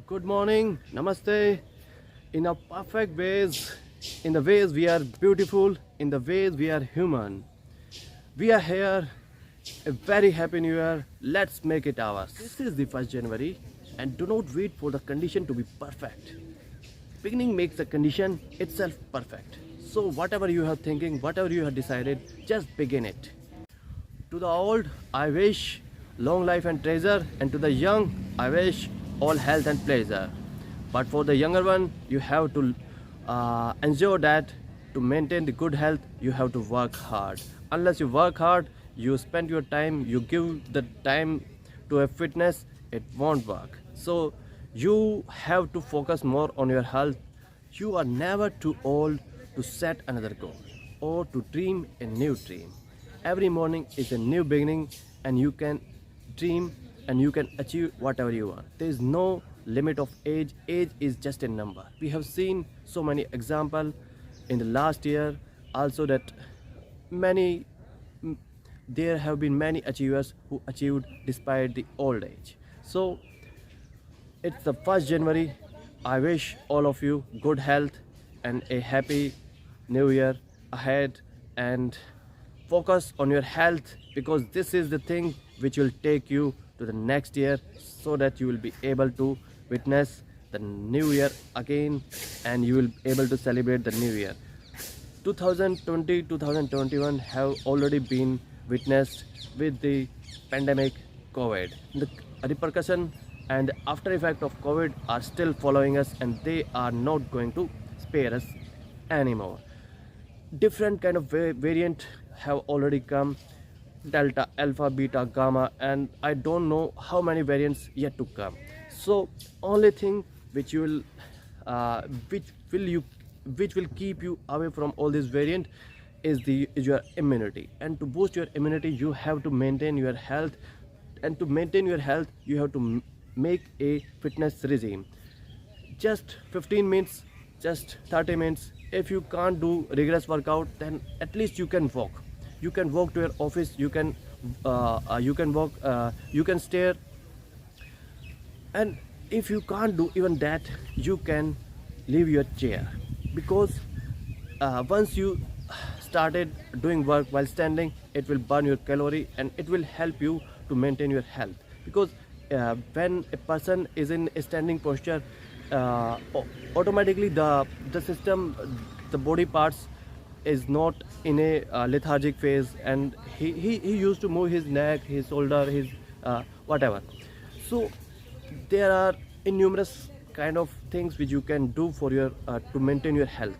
Good morning, namaste. In a perfect ways, in the ways we are beautiful, in the ways we are human. We are here. A very happy new year. Let's make it ours. This is the 1st January, and do not wait for the condition to be perfect. Beginning makes the condition itself perfect. So whatever you are thinking, whatever you have decided, just begin it. To the old, I wish long life and treasure, and to the young, I wish all health and pleasure. But for the younger one, you have to ensure that to maintain the good health, you have to work hard. Unless you work hard, you spend your time, you give the time to a fitness, it won't work. So you have to focus more on your health. You are never too old to set another goal or to dream a new dream. Every morning is a new beginning, and you can dream and you can achieve whatever you want. There is no limit of age. Age is just a number. We have seen so many examples in the last year also that many there have been many achievers who achieved despite the old age. So it's the 1st January. I wish all of you good health and a happy new year ahead, and focus on your health, because this is the thing which will take you to the next year, so that you will be able to witness the new year again, and you will be able to celebrate the new year. 2020 2021 have already been witnessed with the pandemic COVID. The repercussion and after effect of COVID are still following us, and they are not going to spare us anymore. Different kind of variant have already come: delta, alpha, beta, gamma, and I don't know how many variants yet to come. So only thing which you will which will keep you away from all this variant is your immunity. And to boost your immunity, you have to maintain your health, and to maintain your health, you have to make a fitness regime. Just 15 minutes, just 30 minutes. If you can't do rigorous workout, then at least you can walk. You can walk to your office. You can walk. You can stare. And if you can't do even that, you can leave your chair, because once you started doing work while standing, it will burn your calorie and it will help you to maintain your health. Because when a person is in a standing posture, automatically the system, the body parts is not in a lethargic phase, and he used to move his neck, his shoulder, his whatever. So there are innumerous kind of things which you can do for your to maintain your health.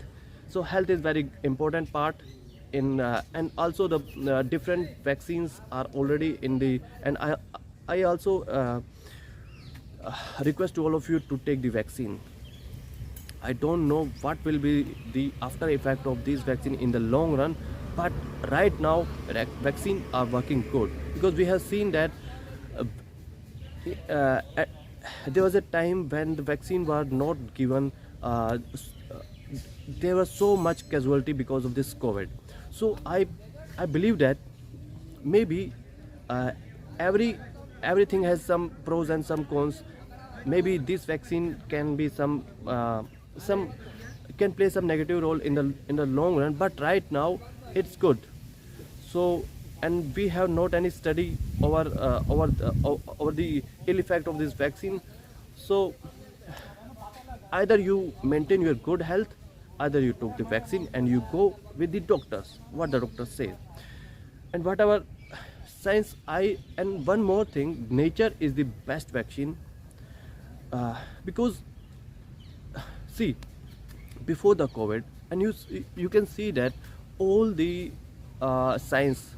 So health is very important part in and also the different vaccines are already in the, and I also request to all of you to take the vaccine. I don't know what will be the after effect of this vaccine in the long run, but right now vaccine are working good, because we have seen that there was a time when the vaccine was not given. There was so much casualty because of this COVID. So I believe that maybe everything has some pros and some cons. Maybe this vaccine can be some can play some negative role in the long run, but right now it's good. So, and we have not any study over the ill effect of this vaccine. So either you maintain your good health, either you took the vaccine and you go with the doctors, what the doctors say, and whatever science. And one more thing, nature is the best vaccine, because see, before the COVID, and you can see that all the science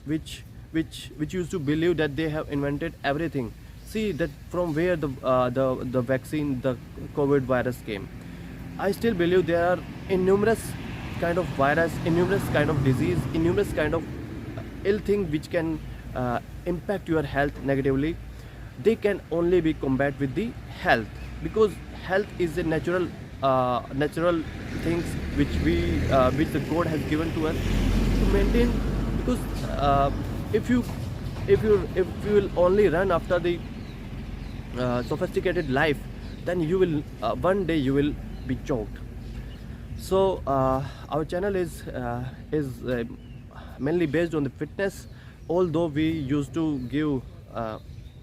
which which used to believe that they have invented everything. See that from where the vaccine, the COVID virus came. I still believe there are innumerous kind of virus, innumerous kind of disease, innumerous kind of ill thing which can impact your health negatively. They can only be combat with the health, because health is a natural things which the God has given to us to maintain. Because if you will only run after the sophisticated life, then you will one day you will be choked. So our channel is mainly based on the fitness, although we used to give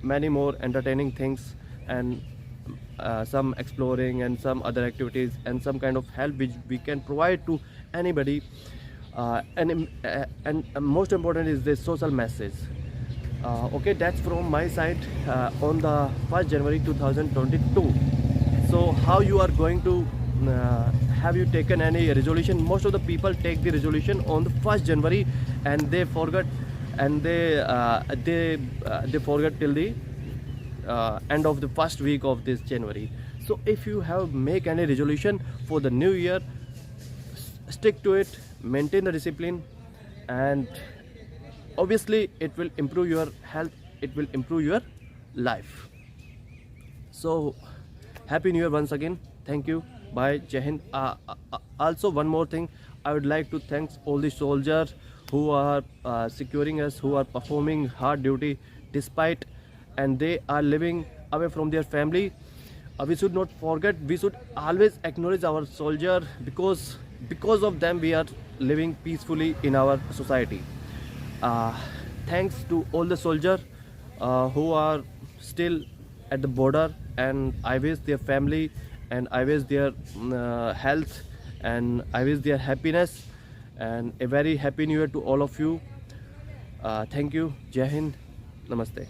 many more entertaining things, and some exploring and some other activities and some kind of help which we can provide to anybody, and most important is the social message. Okay, that's from my side on the 1st January 2022. So how you are going to have you taken any resolution? Most of the people take the resolution on the 1st January and they forget, and they forget till the end of the first week of this January. So if you have make any resolution for the new year, stick to it, maintain the discipline, and obviously it will improve your health, it will improve your life. So happy new year once again. Thank you. Bye. Jai Hind. Also one more thing, I would like to thank all the soldiers who are securing us, who are performing hard duty despite, and they are living away from their family. We should not forget, we should always acknowledge our soldier, because of them we are living peacefully in our society. Thanks to all the soldiers who are still at the border, and I wish their family, and I wish their health, and I wish their happiness, and a very happy new year to all of you. Thank you. Jai Hind. Namaste.